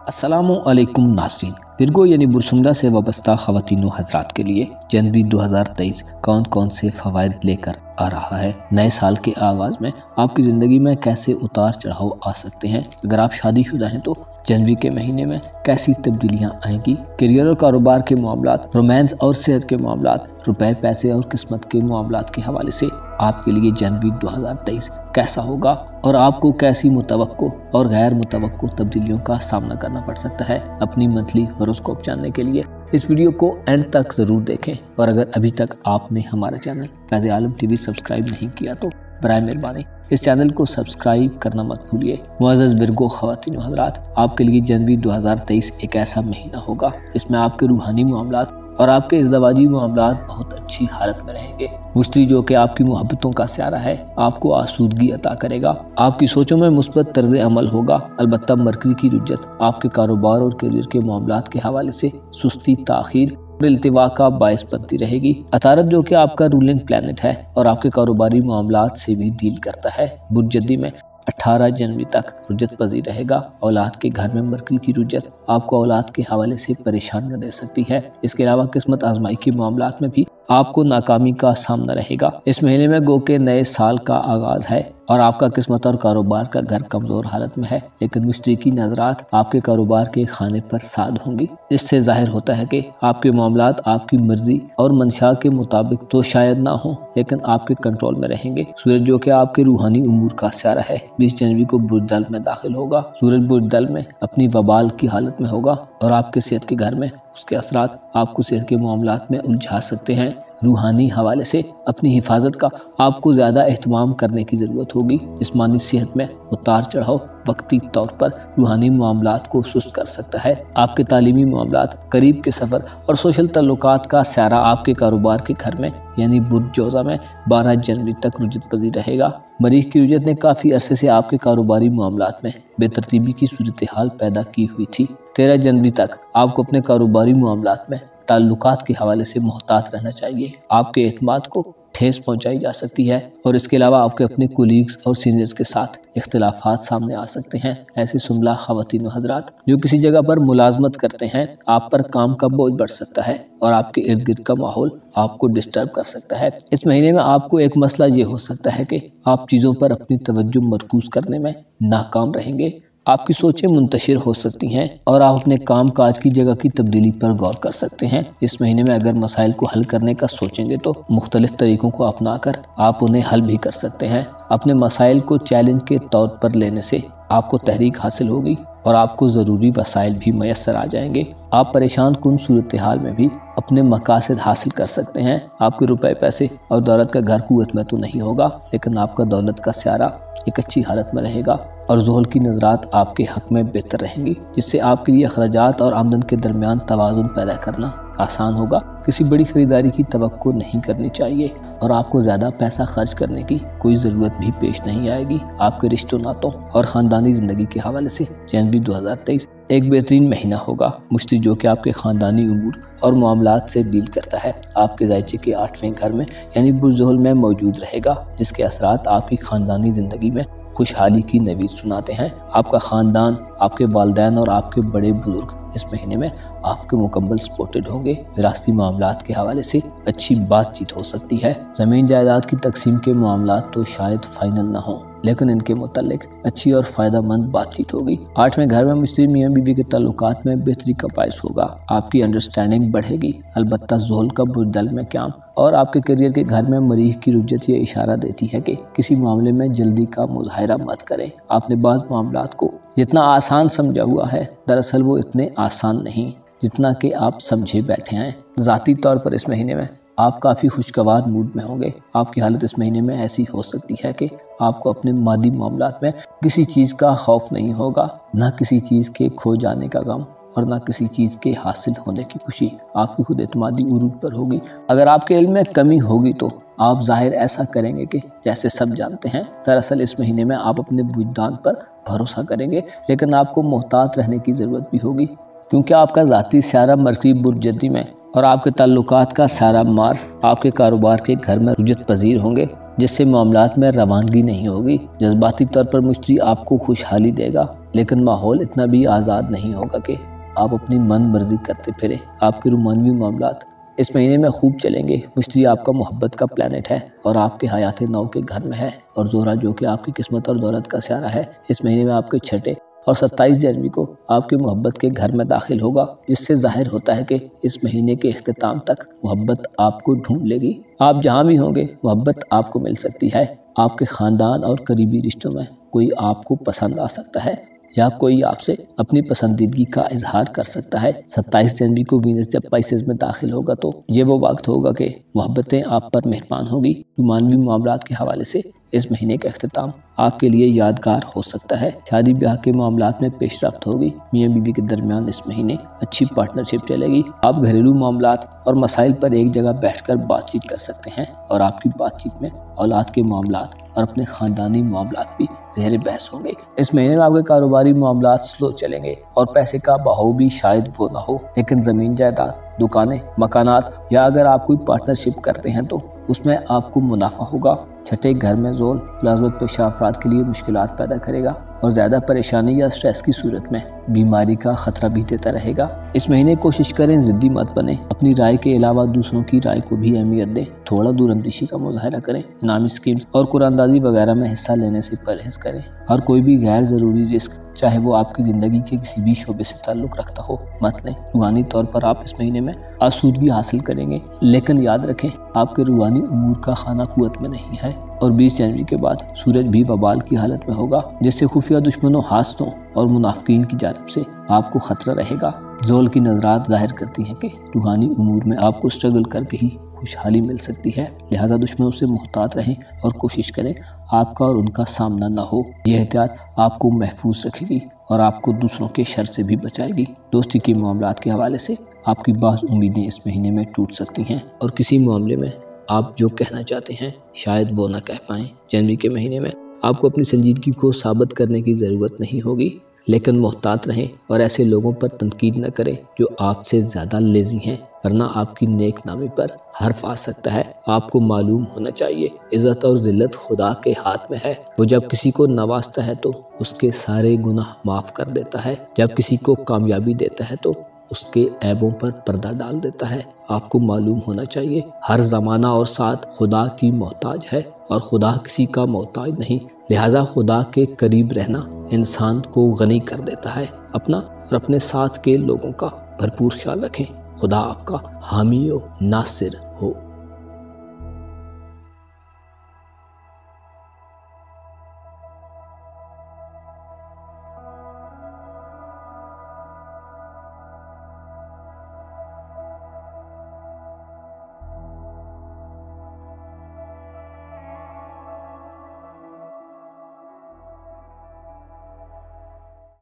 अस्सलामुअलैकुम नाज़रीन। विर्गो यानी बुरसुंगा से वाबस्ता ख़वातीन हज़रात के लिए जनवरी 2023 कौन कौन से फ़वाइद लेकर आ रहा है। नए साल के आगाज़ में आपकी ज़िंदगी में कैसे उतार चढ़ाव आ सकते हैं। अगर आप शादीशुदा हैं तो जनवरी के महीने में कैसी तब्दीलियां आएंगी। करियर और कारोबार के मामलात, रोमांस और सेहत के मामलात, रुपए पैसे और किस्मत के मामलात के हवाले से आपके लिए जनवरी 2023 कैसा होगा और आपको कैसी मुतवक्को और गैर मुतवक्को तब्दीलियों का सामना करना पड़ सकता है। अपनी मंथली हॉरोस्कोप जानने के लिए इस वीडियो को एंड तक ज़रूर देखें और अगर अभी तक आपने हमारा चैनल फैज़ आलम टीवी सब्सक्राइब नहीं किया तो बराए मेहरबानी इस चैनल को सब्सक्राइब करना मत भूलिए। मुअज़्ज़ज़ विर्गो ख़वातीन हज़रात, आपके लिए जनवरी 2023 एक ऐसा महीना होगा इसमें आपके रूहानी मामलात और आपके इज़्दवाजी मामलात बहुत अच्छी हालत में रहेंगे। मुश्तरी जो कि आपकी मोहब्बतों का स्यारा है आपको आसूदगी अता करेगा। आपकी सोचों में मुस्बत तर्ज़ अमल होगा। अलबत्ता मरकरी की रुज्जत आपके कारोबार और करियर के मामलात के हवाले से सुस्ती, ताख़ीर और इल्तिवा का बायस बनती रहेगी। अतारत जो कि आपका रूलिंग प्लैनेट है और आपके कारोबारी मामलात से भी डील करता है, बुर्जदी में 18 जनवरी तक रुजत पजीर रहेगा। औलाद के घर में मरकरी की रुजत आपको औलाद के हवाले से परेशान कर दे सकती है। इसके अलावा किस्मत आजमाई के मामलात में भी आपको नाकामी का सामना रहेगा। इस महीने में गो के नए साल का आगाज है और आपका किस्मत और कारोबार का घर कमजोर हालत में है, लेकिन मुश्तरकी नजरात आपके कारोबार के खाने पर साद होंगी। इससे जाहिर होता है कि आपके मामलात आपकी मर्जी और मंशा के मुताबिक तो शायद ना हो, लेकिन आपके कंट्रोल में रहेंगे। सूरज जो कि आपके रूहानी उमूर का स्यारा है 20 जनवरी को बुर्ज दल में दाखिल होगा। सूरज बुर्ज दल में अपनी वबाल की हालत में होगा और आपके सेहत के घर में उसके असरात आपको सेहत के मामलात में उलझा सकते हैं। रूहानी हवाले से अपनी हिफाजत का आपको ज़्यादा एहतमाम करने की ज़रूरत होगी। जिस्मानी सेहत में उतार चढ़ाव वक्ती तौर पर रूहानी मामलात को सुस्त कर सकता है। आपके तालीमी मामलात, करीब के सफ़र और सोशल तल्लुकात का स्यारा आपके कारोबार के घर में यानी बुर्ज जोज़ा में 12 जनवरी तक रुजत पजीर रहेगा। मरीख की रुजत ने काफ़ी अरसे से आपके कारोबारी मामलात में बेतरतीबी की सूरत हाल पैदा की हुई थी। 13 जनवरी तक आपको अपने कारोबारी मामलात में ताल्लुकात के हवाले से मोहतात रहना चाहिए। आपके एतमाद को ठेस पहुंचाई जा सकती है और इसके अलावा आपके अपने कोलीग्स और सीनियर्स के साथ इख्तिलाफात सामने आ सकते हैं। ऐसे सुमला ख़वातीन हज़रात जो किसी जगह पर मुलाजमत करते हैं, आप पर काम का बोझ बढ़ सकता है और आपके इर्द गिर्द का माहौल आपको डिस्टर्ब कर सकता है। इस महीने में आपको एक मसला ये हो सकता है कि आप चीज़ों पर अपनी तवज्जो मरकूज करने में नाकाम रहेंगे। आपकी सोचें मुंतशिर हो सकती हैं और आप अपने काम काज की जगह की तब्दीली पर गौर कर सकते हैं। इस महीने में अगर मसाइल को हल करने का सोचेंगे तो मुख्तलिफ तरीकों को अपनाकर आप उन्हें हल भी कर सकते हैं। अपने मसाइल को चैलेंज के तौर पर लेने से आपको तहरीक हासिल होगी और आपको ज़रूरी वसाइल भी मैसर आ जाएंगे। आप परेशान कुन सूरत हाल में भी अपने मकासद हासिल कर सकते हैं। आपके रुपए पैसे और दौलत का घर कुव्वत में तो नहीं होगा, लेकिन आपका दौलत का स्यारा एक अच्छी हालत में रहेगा और ज़ोहल की नज़रात आपके हक में बेहतर रहेंगी, जिससे आपके लिए अखराजात और आमदन के दरमियान तवाज़ुन पैदा करना आसान होगा। किसी बड़ी खरीदारी की तवक्को नहीं करनी चाहिए और आपको ज़्यादा पैसा खर्च करने की कोई ज़रूरत भी पेश नहीं आएगी। आपके रिश्तों, नातों और ख़ानदानी ज़िंदगी के हवाले से जनवरी 2023 एक बेहतरीन महीना होगा। मुश्तरी जो कि आपके ख़ानदानी उमूर और मामलात से डील करता है आपके ज़ायचे के 8वें घर में यानी बुर्ज ज़ोहल में मौजूद रहेगा, जिसके असरात आपकी ख़ानदानी ज़िंदगी में खुशहाली की नवीद सुनाते हैं। आपका ख़ानदान, आपके वालिदैन और आपके बड़े बुजुर्ग इस महीने में आपके मुकम्मल सपोर्टेड होंगे। विरासती मामलात के हवाले से अच्छी बातचीत हो सकती है। ज़मीन जायदाद की तकसीम के मामलात तो शायद फाइनल ना हो, लेकिन इनके मुतालिक अच्छी और फ़ायदा मंद बातचीत होगी। 8वें घर में मुश्तरी मियाँ बीवी के ताल्लुकात में बेहतरी का बायस होगा। आपकी अंडरस्टैंडिंग बढ़ेगी। अलबत्ता ज़ोहल का बुर्ज दल में क़याम और आपके करियर के घर में मरीख की रुज्जत ये इशारा देती है कि किसी मामले में जल्दी का मुज़ाहिरा मत करें। आपने बाज़ मामलात को जितना आसान समझा हुआ है, दरअसल वो इतने आसान नहीं जितना कि आप समझे बैठे हैं। ज़ाती तौर पर इस महीने में आप काफ़ी खुशगवार मूड में होंगे। आपकी हालत इस महीने में ऐसी हो सकती है कि आपको अपने मादी मामलात में किसी चीज़ का खौफ नहीं होगा, ना किसी चीज़ के खो जाने का गम और ना किसी चीज़ के हासिल होने की खुशी। आपकी खुद एतमादी उरूज पर होगी। अगर आपके इल्म में कमी होगी तो आप ज़ाहिर ऐसा करेंगे कि जैसे सब जानते हैं। दरअसल इस महीने में आप अपने वजदान पर भरोसा करेंगे, लेकिन आपको मोहतात रहने की ज़रूरत भी होगी, क्योंकि आपका ज़ाती स्यारा मरकरी बुर्जदी में और आपके ताल्लुकात का सारा मार्स आपके कारोबार के घर में रुजत पजीर होंगे। जिससे मामलात में रवानगी नहीं होगी। जज्बाती तौर पर मुश्तरी आपको खुशहाली देगा, लेकिन माहौल इतना भी आज़ाद नहीं होगा कि आप अपनी मन मर्जी करते फिरें। आपके रोमानवी मामलात इस महीने में खूब चलेंगे। मुश्तरी आपका मोहब्बत का प्लैनेट है और आपके हयात नौ के घर में है। और जोहरा जो कि आपकी किस्मत और दौलत का सियारा है, इस महीने में आपके छठे और 27 जनवरी को आपकी मोहब्बत के घर में दाखिल होगा, जिससे जाहिर होता है कि इस महीने के इख्तिताम तक मोहब्बत आपको ढूंढ लेगी। आप जहाँ भी होंगे मोहब्बत आपको मिल सकती है। आपके ख़ानदान और करीबी रिश्तों में कोई आपको पसंद आ सकता है या कोई आपसे अपनी पसंदीदगी का इजहार कर सकता है। 27 जनवरी को वीनस जब पाइसेस में दाखिल होगा तो ये वो वक्त होगा कि मोहब्बतें आप पर मेहरबान होगी। मानवी मामलात के हवाले से इस महीने का इख्तिताम आपके लिए यादगार हो सकता है। शादी ब्याह के मामलात में पेशरफ्त होगी। मियाँ बीवी के दरमियान इस महीने अच्छी पार्टनरशिप चलेगी। आप घरेलू मामलात और मसाइल पर एक जगह बैठकर बातचीत कर सकते हैं और आपकी बातचीत में औलाद के मामलात और अपने ख़ानदानी मामलात भी ज़ेर बहस होंगे। इस महीने में आपके कारोबारी मामलात स्लो चलेंगे और पैसे का बहाव भी शायद वो ना हो, लेकिन ज़मीन जायदाद, दुकानें, मकानात या अगर आप कोई पार्टनरशिप करते हैं तो उसमें आपको मुनाफा होगा। छठे घर में ज़ोल मुलाज़मत पेशा अफराद के लिए मुश्किलात पैदा करेगा और ज़्यादा परेशानी या स्ट्रेस की सूरत में बीमारी का खतरा भी देता रहेगा। इस महीने कोशिश करें ज़िद्दी मत बने। अपनी राय के अलावा दूसरों की राय को भी अहमियत दें। थोड़ा दूरअंदेशी का मुजाहरा करें। इनामी स्कीम्स और कुरानदाजी वगैरह में हिस्सा लेने से परहेज़ करें। हर कोई भी गैर ज़रूरी रिस्क, चाहे वो आपकी ज़िंदगी के किसी भी शोबे से ताल्लुक़ रखता हो, मत लें। रूहानी तौर पर आप इस महीने में आसूदगी हासिल करेंगे, लेकिन याद रखें आपके रूहानी उमूर का खाना कुव्वत में नहीं है। और 20 जनवरी के बाद सूरज भी वबाल की हालत में होगा, जिससे खुफिया दुश्मनों, हासदों और मुनाफिकीन की जानिब से आपको खतरा रहेगा। ज़ोल की नज़रात जाहिर करती हैं कि रूहानी उमूर में आपको स्ट्रगल करके ही खुशहाली मिल सकती है। लिहाजा दुश्मनों से मुहतात रहें और कोशिश करें आपका और उनका सामना न हो। यह एहतियात आपको महफूज रखेगी और आपको दूसरों के शर से भी बचाएगी। दोस्ती के मामलात के हवाले से आपकी बाज़ उम्मीदें इस महीने में टूट सकती हैं और किसी मामले में आप जो कहना चाहते हैं शायद वो ना कह पाएँ। जनवरी के महीने में आपको अपनी संजीदगी को साबित करने की ज़रूरत नहीं होगी, लेकिन मोहतात रहें और ऐसे लोगों पर तनकीद न करें जो आपसे ज़्यादा लेज़ी हैं, वरना आपकी नेक नामी पर हर्फ आ सकता है। आपको मालूम होना चाहिए इज़्ज़त और ज़िल्लत खुदा के हाथ में है। वो जब किसी को नवाजता है तो उसके सारे गुनाह माफ़ कर देता है, जब किसी को कामयाबी देता है तो उसके ऐबों पर पर्दा डाल देता है। आपको मालूम होना चाहिए हर ज़माना और साथ खुदा की मोहताज है और खुदा किसी का मोहताज नहीं। लिहाजा खुदा के करीब रहना इंसान को गनी कर देता है। अपना और अपने साथ के लोगों का भरपूर ख्याल रखें। खुदा आपका हामी व नासिर हो।